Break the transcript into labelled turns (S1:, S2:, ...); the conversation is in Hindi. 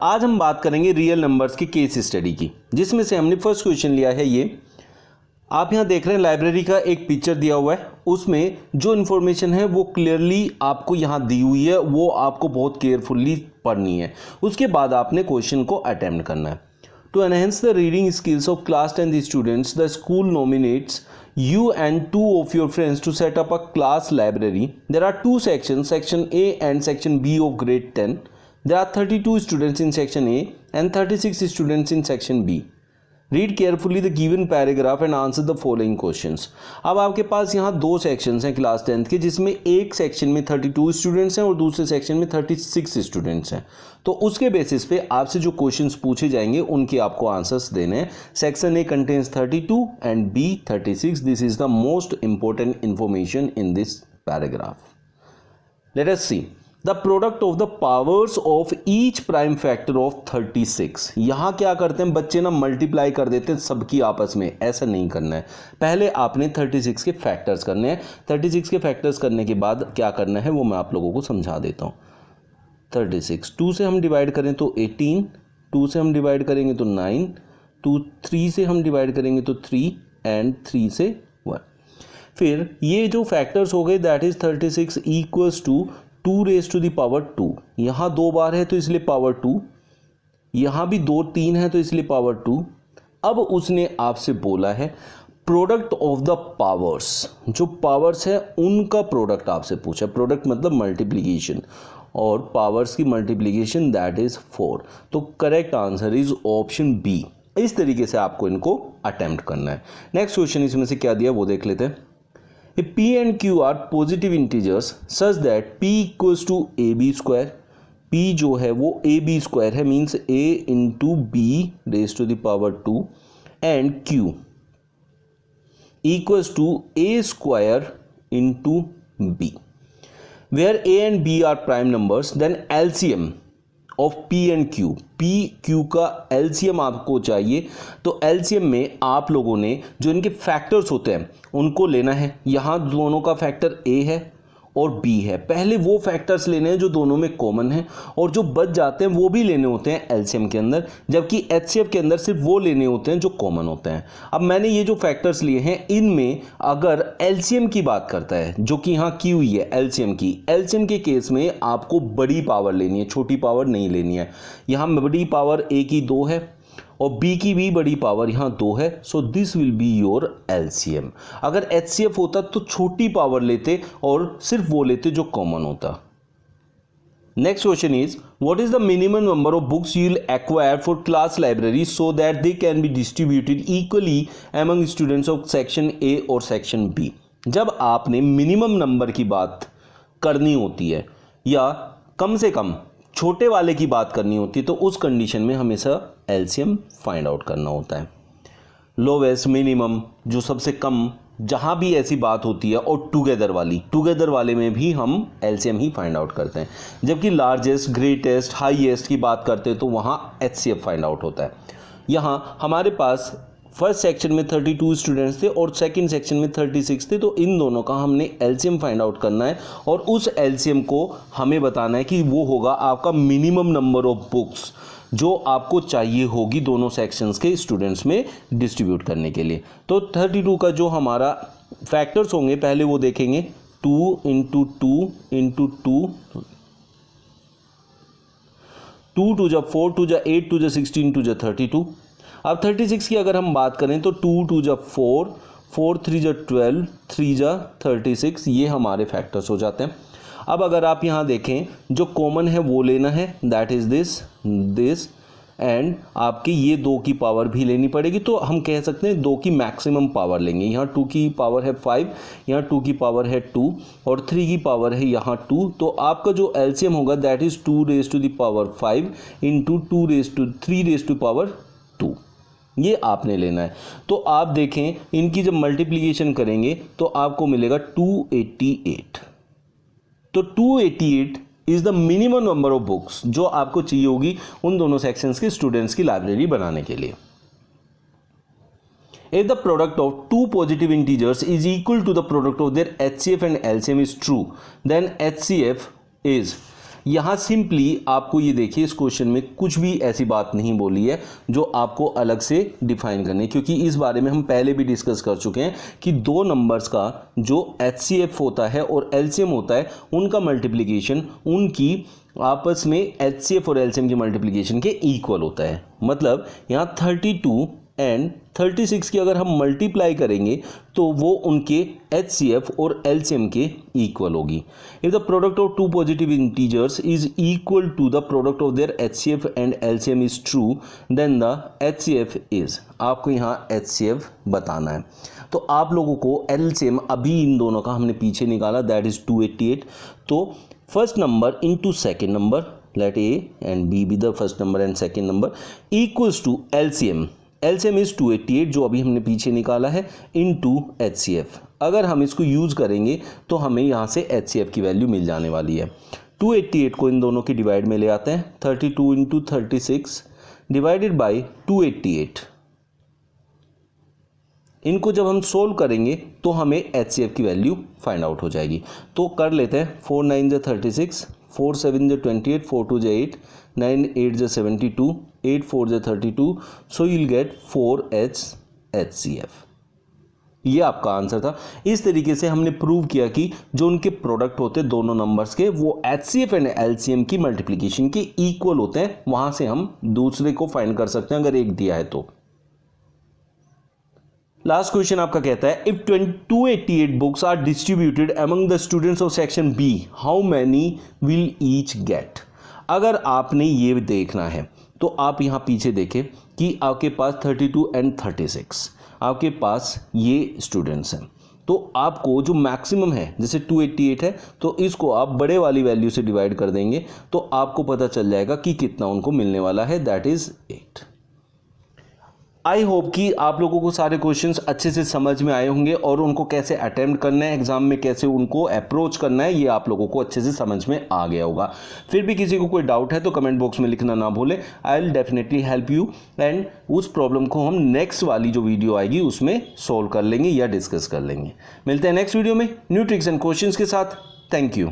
S1: आज हम बात करेंगे रियल नंबर्स की केस स्टडी की, जिसमें से हमने फर्स्ट क्वेश्चन लिया है ये। आप यहाँ देख रहे हैं लाइब्रेरी का एक पिक्चर दिया हुआ है, उसमें जो इन्फॉर्मेशन है वो क्लियरली आपको यहाँ दी हुई है, वो आपको बहुत केयरफुली पढ़नी है। उसके बाद आपने क्वेश्चन को अटेम्प्ट करना है। To enhance the reading skills of class 10 students, the school nominates you and two of your friends to set up a class library. There are two sections, section A and section B of grade 10. There are 32 students in section A and 36 students in section B. Read carefully the given paragraph and answer the following questions. अब आपके पास यहाँ दो सेक्शंस हैं क्लास 10 के, जिसमें एक सेक्शन में 32 स्टूडेंट्स हैं और दूसरे सेक्शन में 36 स्टूडेंट्स हैं। तो उसके बेसिस पे आपसे जो क्वेश्चंस पूछे जाएंगे उनके आपको आंसर्स देने हैं। Section A contains 32 and B 36. This is the most important information in this paragraph. Let us see the product of the powers of each prime factor of 36. यहाँ क्या करते हैं बच्चे ना, मल्टीप्लाई कर देते हैं सबकी आपस में। ऐसा नहीं करना है, पहले आपने 36 के फैक्टर्स करने हैं। 36 के फैक्टर्स करने के बाद क्या करना है वो मैं आप लोगों को समझा देता हूँ। 36 2 से हम डिवाइड करें तो 18, 2 से हम डिवाइड करेंगे तो 9, 3 से हम डिवाइड करेंगे तो 3 एंड 3 से 1। फिर ये जो फैक्टर्स हो गए that is 36 equals to 2 raise to the power 2। यहाँ 2 बार है तो इसलिए पावर 2, यहाँ भी 2 3 है तो इसलिए पावर 2। अब उसने आपसे बोला है प्रोडक्ट ऑफ द पावर्स, जो पावर्स है उनका प्रोडक्ट आपसे पूछा। प्रोडक्ट मतलब मल्टीप्लिकेशन, और पावर्स की मल्टीप्लिकेशन दैट इज 4। तो correct answer is option B. इस तरीके से आपको इनको अटेम्प्ट करना है। नेक्स्ट क्वेश्चन इसमें से क्या दिया वो देख लेते हैं। If P and Q are positive integers such that P equals to AB square, P जो है वो AB square है, means A into B raised to the power 2 and Q equals to A square into B. Where A and B are prime numbers, then LCM of P and Q, P Q का LCM आपको चाहिए। तो LCM में आप लोगों ने जो इनके फैक्टर्स होते हैं उनको लेना है। यहाँ दोनों का फैक्टर A है और B है। पहले वो फैक्टर्स लेने हैं जो दोनों में कॉमन है, और जो बच जाते हैं वो भी लेने होते हैं LCM के अंदर, जबकि HCF के अंदर सिर्फ वो लेने होते हैं जो कॉमन होते हैं। अब मैंने ये जो फैक्टर्स लिए हैं इनमें अगर LCM की बात करता है, जो कि यहाँ की हुई है LCM की, LCM के केस में आपको बड़ी पावर लेनी है, छोटी पावर नहीं लेनी है। यहाँ बड़ी पावर A की 2 है और B की भी बड़ी पावर यहाँ 2 है। So this will be your LCM। अगर HCF होता तो छोटी पावर लेते और सिर्फ वो लेते जो कॉमन होता। Next question is what is the minimum number of books you will acquire for class library so that they can be distributed equally among students of section A और सेक्शन बी। जब आपने मिनिमम नंबर की बात करनी होती है या कम से कम छोटे वाले की बात करनी होती है तो उस कंडीशन में हमेशा LCM फाइंड आउट करना होता है। लोवेस्ट, मिनिमम, जो सबसे कम, जहाँ भी ऐसी बात होती है, और टुगेदर वाले में भी हम LCM ही फाइंड आउट करते हैं। जबकि लार्जेस्ट, ग्रेटेस्ट, हाईएस्ट की बात करते हैं तो वहाँ HCF फाइंड आउट होता है। यहाँ हमारे पास फर्स्ट सेक्शन में 32 स्टूडेंट्स थे और सेकंड सेक्शन में 36 थे, तो इन दोनों का हमने LCM फाइंड आउट करना है और उस LCM को हमें बताना है कि वो होगा आपका मिनिमम नंबर ऑफ बुक्स जो आपको चाहिए होगी दोनों सेक्शंस के स्टूडेंट्स में डिस्ट्रीब्यूट करने के लिए। तो 32 का जो हमारा फैक्टर्स होंगे पहले वो देखेंगे। 2 इंटू 2 इंटू 2, 2 2 जा 4, 2 जा 8, 2 जा 16, 2 जा 32। अब 36 की अगर हम बात करें तो 2 2 जा 4, 4 3 जा 12, 3 जा 36, ये हमारे फैक्टर्स हो जाते हैं। अब अगर आप यहाँ देखें जो कॉमन है वो लेना है, दैट इज दिस एंड आपकी ये 2 की पावर भी लेनी पड़ेगी। तो हम कह सकते हैं 2 की मैक्सिमम पावर लेंगे। यहाँ 2 की पावर है 5, यहाँ 2 की पावर है 2 और 3 की पावर है यहाँ 2। तो आपका जो LCM होगा that is 2 raise to the power 5 into 3 raise to power 2। ये आपने लेना है। तो आप देखें इनकी जब मल्टीप्लिकेशन करेंगे तो आपको मिलेगा 288। तो 288 is the minimum number of books जो आपको चाहिए होगी उन दोनों सेक्शंस के स्टूडेंट्स की लाइब्रेरी बनाने के लिए। If the product of two positive integers is equal to the product of their HCF and LCM is true, then HCF is यहाँ सिंपली आपको ये देखिए इस क्वेश्चन में कुछ भी ऐसी बात नहीं बोली है जो आपको अलग से डिफाइन करनी, क्योंकि इस बारे में हम पहले भी डिस्कस कर चुके हैं कि दो नंबर्स का जो HCF होता है और LCM होता है उनका मल्टीप्लिकेशन उनकी आपस में HCF और LCM की मल्टीप्लिकेशन के इक्वल होता है। मतलब यहाँ 32 एंड 36 की अगर हम मल्टीप्लाई करेंगे तो वो उनके HCF और LCM के इक्वल होगी। If the product of two positive integers is equal to the product of their HCF and LCM is true then the HCF is, आपको यहाँ HCF बताना है। तो आप लोगों को LCM अभी इन दोनों का हमने पीछे निकाला, दैट इज 288। तो first number into second number, let A and B be the first number and second number, equals to LCM is 288 जो अभी हमने पीछे निकाला है इनटू HCF। अगर हम इसको यूज़ करेंगे तो हमें यहाँ से HCF की वैल्यू मिल जाने वाली है। 288 को इन दोनों की डिवाइड में ले आते हैं, 32 इंटू 36 डिवाइडेड बाई 288। इनको जब हम सोल्व करेंगे तो हमें HCF की वैल्यू फाइंड आउट हो जाएगी। तो कर लेते हैं, 4 9 36, 4 7 28, 4 2 8, 9 8 72, 8 4 32, so you will get 4H HCF। ये आपका आंसर था। इस तरीके से हमने प्रूव किया कि जो उनके प्रोडक्ट होते हैं दोनों नंबर्स के वो HCF एंड LCM की मल्टीप्लिकेशन के इक्वल होते हैं। वहां से हम दूसरे को फाइंड कर सकते हैं अगर एक दिया है तो। लास्ट क्वेश्चन आपका कहता है if 288 books are distributed among the students of section B how many will each get. अगर आपने ये देखना है तो आप यहाँ पीछे देखें कि आपके पास 32 एंड 36 आपके पास ये स्टूडेंट्स हैं। तो आपको जो मैक्सिमम है जैसे 288 है तो इसको आप बड़े वाली वैल्यू से डिवाइड कर देंगे तो आपको पता चल जाएगा कि कितना उनको मिलने वाला है, दैट इज 8। आई होप कि आप लोगों को सारे क्वेश्चंस अच्छे से समझ में आए होंगे और उनको कैसे अटेम्प्ट करना है एग्जाम में, कैसे उनको अप्रोच करना है, ये आप लोगों को अच्छे से समझ में आ गया होगा। फिर भी किसी को कोई डाउट है तो कमेंट बॉक्स में लिखना ना भूलें, I will definitely help you and उस प्रॉब्लम को हम नेक्स्ट वाली जो वीडियो आएगी उसमें सोल्व कर लेंगे या डिस्कस कर लेंगे। मिलते हैं नेक्स्ट वीडियो में न्यू ट्रिक्स एंड क्वेश्चंस के साथ। Thank you.